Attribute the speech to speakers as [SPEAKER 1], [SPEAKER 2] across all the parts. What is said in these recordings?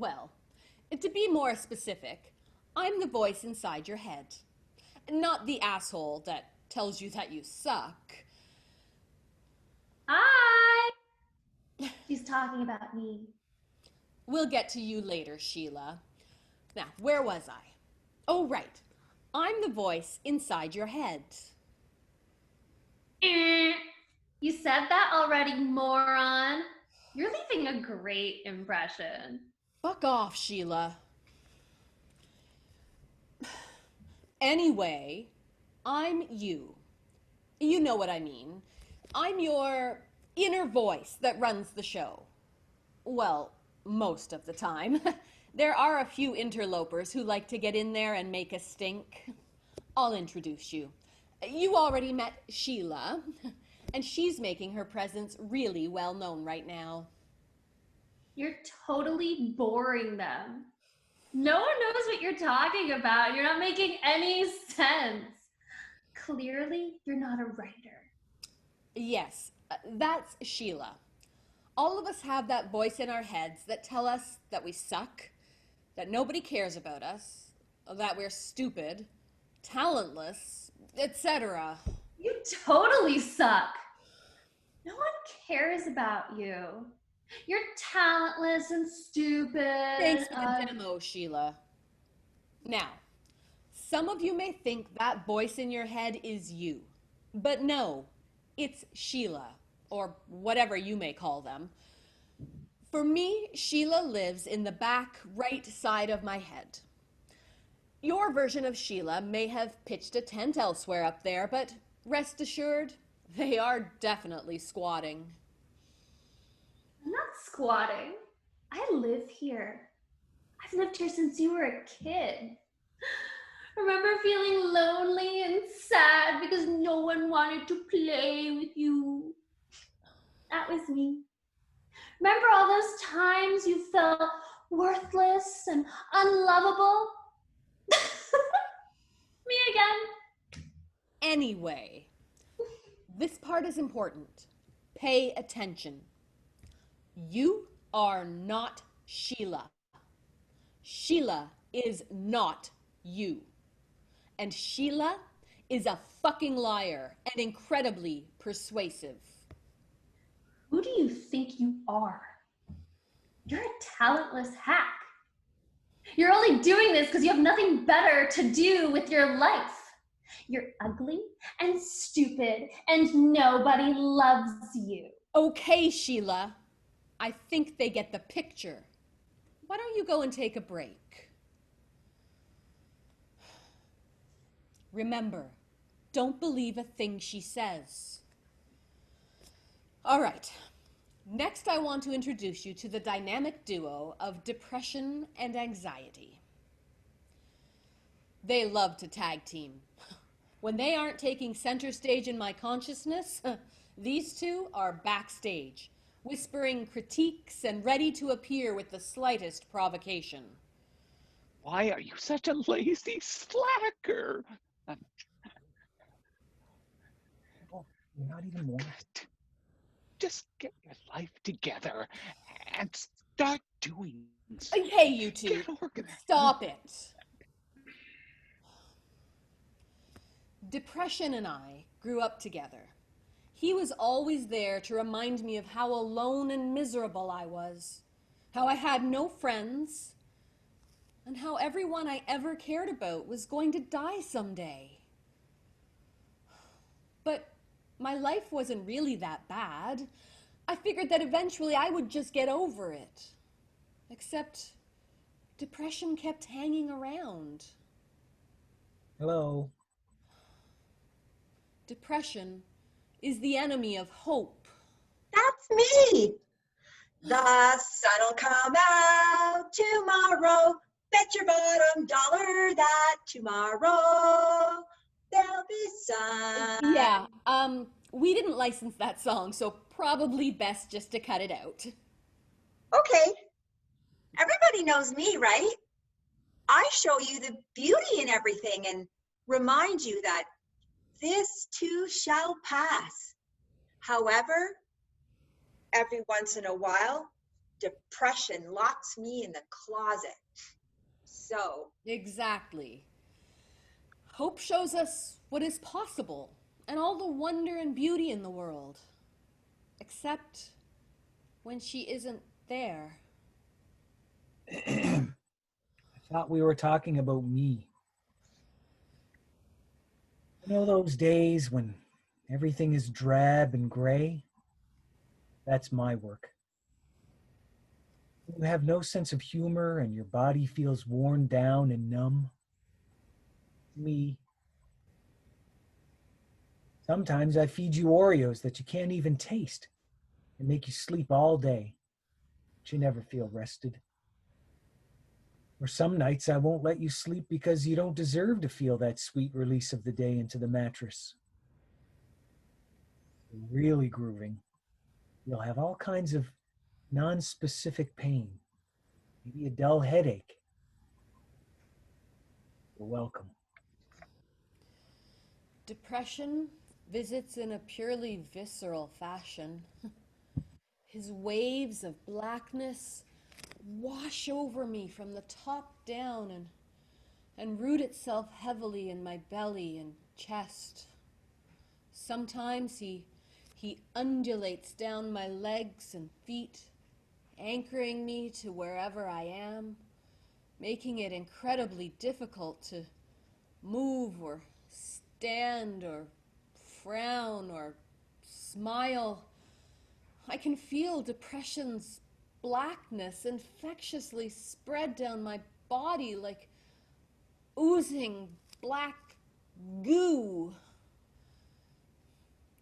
[SPEAKER 1] Well, to be more specific, I'm the voice inside your head. Not the asshole that tells you that you suck.
[SPEAKER 2] Hi! She's talking about me.
[SPEAKER 1] We'll get to you later, Sheila. Now, where was I? Oh, right. I'm the voice inside your head.
[SPEAKER 2] You said that already, moron. You're leaving a great impression.
[SPEAKER 1] Fuck off, Sheila. Anyway, I'm you. You know what I mean. I'm your inner voice that runs the show. Well, most of the time. There are a few interlopers who like to get in there and make a stink. I'll introduce you. You already met Sheila, and she's making her presence really well known right now.
[SPEAKER 2] You're totally boring them. No one knows what you're talking about. You're not making any sense. Clearly, you're not a writer.
[SPEAKER 1] Yes, that's Sheila. All of us have that voice in our heads that tell us that we suck, that nobody cares about us, that we're stupid, talentless, etc.
[SPEAKER 2] You totally suck. No one cares about you. You're talentless and stupid.
[SPEAKER 1] Thanks for the demo, Sheila. Now, some of you may think that voice in your head is you, but no, it's Sheila, or whatever you may call them. For me, Sheila lives in the back right side of my head. Your version of Sheila may have pitched a tent elsewhere up there, but rest assured, they are definitely squatting.
[SPEAKER 2] I'm not squatting. I live here. I've lived here since you were a kid. Remember feeling lonely and sad because no one wanted to play with you? That was me. Remember all those times you felt worthless and unlovable? Me again.
[SPEAKER 1] Anyway, this part is important. Pay attention. You are not Sheila. Sheila is not you. And Sheila is a fucking liar and incredibly persuasive.
[SPEAKER 2] Who do you think you are? You're a talentless hack. You're only doing this because you have nothing better to do with your life. You're ugly and stupid and nobody loves you.
[SPEAKER 1] Okay, Sheila. I think they get the picture. Why don't you go and take a break? Remember, don't believe a thing she says. All right. Next, I want to introduce you to the dynamic duo of depression and anxiety. They love to tag team. When they aren't taking center stage in my consciousness, these two are backstage, whispering critiques and ready to appear with the slightest provocation.
[SPEAKER 3] Why are you such a lazy slacker?
[SPEAKER 4] Oh, you're not even more.
[SPEAKER 3] Just get your life together and start doing
[SPEAKER 1] Hey, you two, stop it. Depression and I grew up together. He was always there to remind me of how alone and miserable I was, how I had no friends, and how everyone I ever cared about was going to die someday. But my life wasn't really that bad. I figured that eventually I would just get over it. Except depression kept hanging around.
[SPEAKER 4] Hello.
[SPEAKER 1] Depression is the enemy of hope.
[SPEAKER 5] That's me. The sun'll come out tomorrow. Bet your bottom dollar that tomorrow there'll be sun.
[SPEAKER 1] Yeah, we didn't license that song, so probably best just to cut it out.
[SPEAKER 5] Okay. Everybody knows me, right? I show you the beauty in everything and remind you that this too shall pass. However, every once in a while, depression locks me in the closet. So,
[SPEAKER 1] Exactly. Hope shows us what is possible and all the wonder and beauty in the world. Except when she isn't there.
[SPEAKER 4] I thought we were talking about me. You know those days when everything is drab and gray? That's my work. You have no sense of humor and your body feels worn down and numb. Me. Sometimes I feed you Oreos that you can't even taste and make you sleep all day, but you never feel rested. Or some nights I won't let you sleep because you don't deserve to feel that sweet release of the day into the mattress. You're really grooving. You'll have all kinds of non-specific pain, maybe a dull headache. You're welcome.
[SPEAKER 1] Depression visits in a purely visceral fashion. His waves of blackness wash over me from the top down and root itself heavily in my belly and chest. Sometimes he undulates down my legs and feet, anchoring me to wherever I am, making it incredibly difficult to move or stand or frown or smile. I can feel depression's blackness infectiously spread down my body like oozing black goo.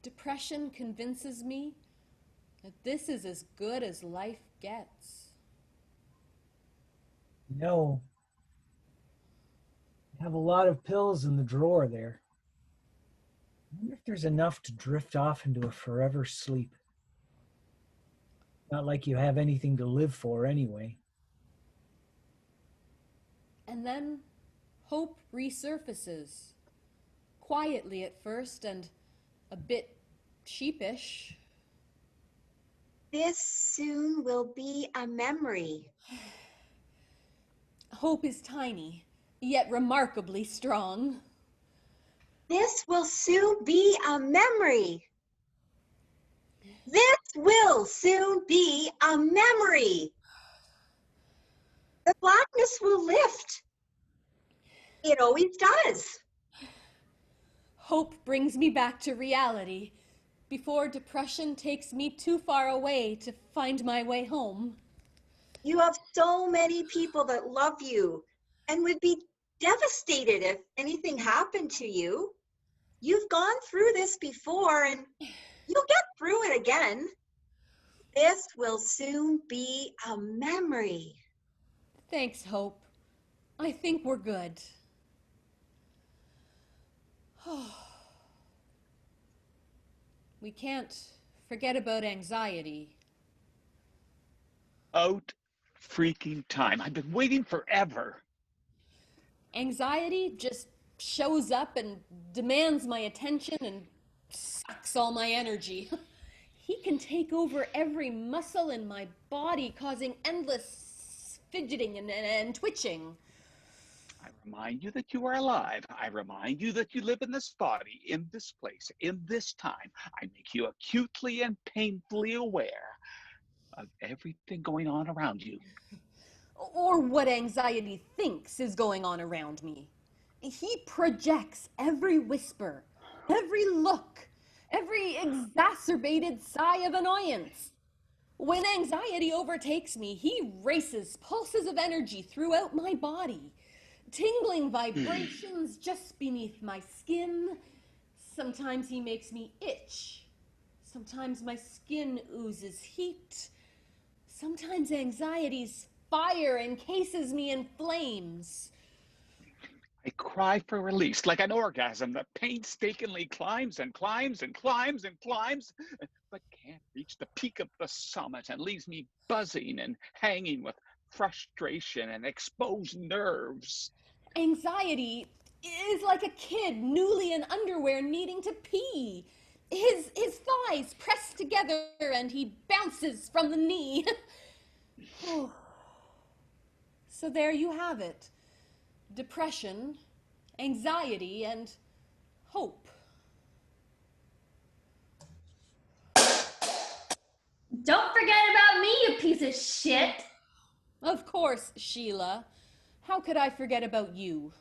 [SPEAKER 1] Depression convinces me that this is as good as life gets.
[SPEAKER 4] You know, I have a lot of pills in the drawer there. I wonder if there's enough to drift off into a forever sleep. Not like you have anything to live for anyway.
[SPEAKER 1] And then hope resurfaces, quietly at first and a bit sheepish.
[SPEAKER 5] this soon will be a memory.
[SPEAKER 1] Hope is tiny, yet remarkably strong.
[SPEAKER 5] This will soon be a memory. This will soon be a memory. The blackness will lift. It always does.
[SPEAKER 1] Hope brings me back to reality before depression takes me too far away to find my way home.
[SPEAKER 5] You have so many people that love you and would be devastated if anything happened to you. You've gone through this before and you'll get through it again. This will soon be a memory.
[SPEAKER 1] Thanks, Hope. I think we're good. We can't forget about anxiety.
[SPEAKER 3] Out freaking time. I've been waiting forever.
[SPEAKER 1] Anxiety just shows up and demands my attention and sucks all my energy. He can take over every muscle in my body, causing endless fidgeting and twitching.
[SPEAKER 3] I remind you that you are alive. I remind you that you live in this body, in this place, in this time. I make you acutely and painfully aware of everything going on around you.
[SPEAKER 1] Or what anxiety thinks is going on around me. He projects every whisper, every look, every exacerbated sigh of annoyance. When anxiety overtakes me, he races pulses of energy throughout my body, tingling vibrations just beneath my skin. Sometimes he makes me itch. Sometimes my skin oozes heat. Sometimes anxiety's fire encases me in flames.
[SPEAKER 3] I cry for release, like an orgasm that painstakingly climbs and climbs and climbs and climbs, but can't reach the peak of the summit and leaves me buzzing and hanging with frustration and exposed nerves.
[SPEAKER 1] Anxiety is like a kid newly in underwear needing to pee. His thighs press together and he bounces from the knee. So there you have it. Depression, anxiety, and hope.
[SPEAKER 2] Don't forget about me, you piece of shit.
[SPEAKER 1] Of course, Sheila. How could I forget about you?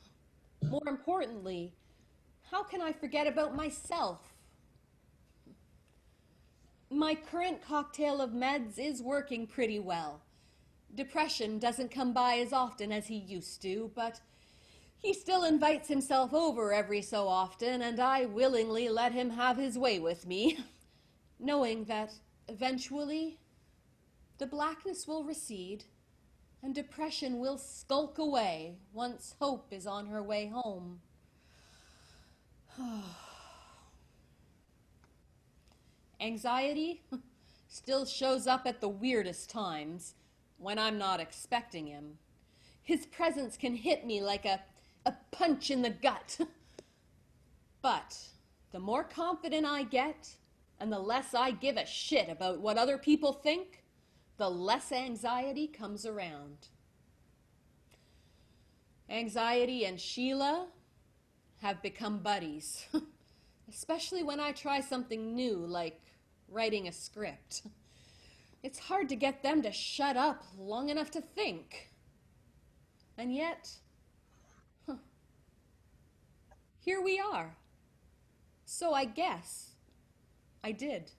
[SPEAKER 1] More importantly, how can I forget about myself? My current cocktail of meds is working pretty well. Depression doesn't come by as often as he used to, but he still invites himself over every so often, and I willingly let him have his way with me, knowing that eventually the blackness will recede and depression will skulk away once hope is on her way home. Anxiety still shows up at the weirdest times when I'm not expecting him. His presence can hit me like a punch in the gut. But the more confident I get, and the less I give a shit about what other people think, the less anxiety comes around. Anxiety and Sheila have become buddies, especially when I try something new like writing a script. It's hard to get them to shut up long enough to think. And yet, here we are. So I guess I did.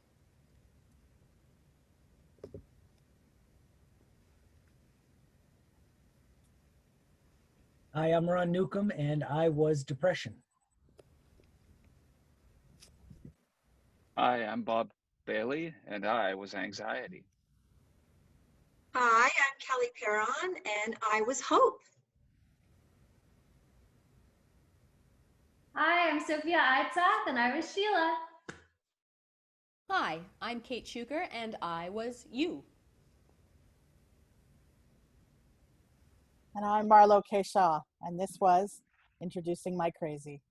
[SPEAKER 4] Hi, I'm Ron Newcomb, and I was depression.
[SPEAKER 3] Hi, I'm Bob Bailey, and I was anxiety.
[SPEAKER 5] Hi, I'm Kelly Perron, and I was Hope.
[SPEAKER 2] Hi, I'm Sophia Eitzach, and I was Sheila.
[SPEAKER 1] Hi, I'm Kate Schuker, and I was you.
[SPEAKER 6] And I'm Marlo K. Shaw, and this was Introducing My Crazy.